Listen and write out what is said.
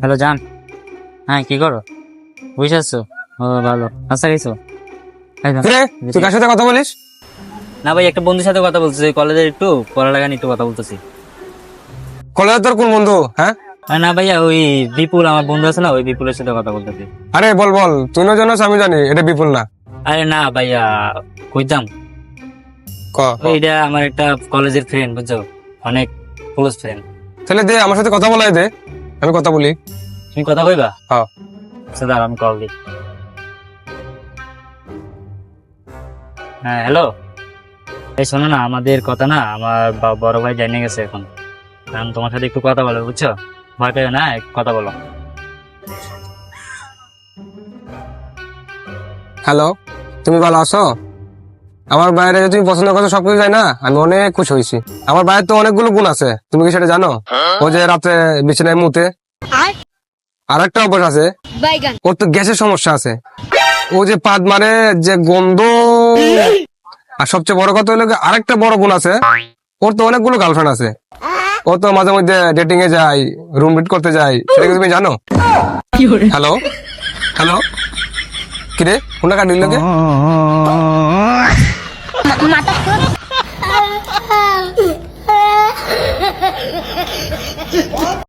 Hello জান। হ্যাঁ, কি করো? বুঝে আসছো? ও ভালো, আচ্ছা গেছো? কিরে, তুই কার সাথে কথা বলিস? না ভাই, একটা বন্ধুর সাথে কথা বলতেছি, কলেজের একটু পড়ালেখা নিয়ে একটু কথা বলতেছি। কলেজের তোর কোন বন্ধু? হ্যাঁ, না ভাইয়া, ওই বিপুল আমার বন্ধু আছে না, ওই বিপুলের সাথে কথা বলতেছি। আরে বল বল, তুই না জানাস আমি জানি এটা বিপুল না। আরে না ভাইয়া, কইতাম ক ক। এইটা আমার একটা কলেজের ফ্রেন্ড, বুঝছো, অনেক ক্লোজ ফ্রেন্ড। তাহলে দে আমার সাথে কথা বলাই দে, আমি কথা বলি। তুমি কথা কইবা? হ্যাঁ। আচ্ছা দাঁড়াও, আমি কল দিই। হ্যাঁ হ্যালো, এই শোনো না, আমাদের কথা না আমার বড় ভাই জেনে গেছে এখন। কারণ তোমার সাথে একটু কথা বলো, বুঝছো? ভয় পেও না, একটু কথা বলো। হ্যালো, তুমি ভালো আছো? আমার বাইরে যে তুমি পছন্দ করছো সবকিছু যায় না, আমি অনেক খুশি হয়েছি। আমার বাইরে তো অনেকগুলো গুণ আছে, তুমি কি সেটা জানো? ও যে রাতে বিছানায় মুতে। আর একটা অভ্যাস আছে, ওর তো গ্যাসের সমস্যা আছে। ও যে পাদ মারে, যে গন্ধ। আর সবচেয়ে বড় কথা হলো গিয়ে আরেকটা বড় গুণ আছে, ওর তো অনেকগুলো গার্লফ্রেন্ড আছে। ও তো মাঝে মধ্যে ডেটিং এ যায়, রুম ডেট করতে যায়, সেটা কি তুমি জানো? হ্যালো হ্যালো, কিরে ফোনটা কাটিল কে?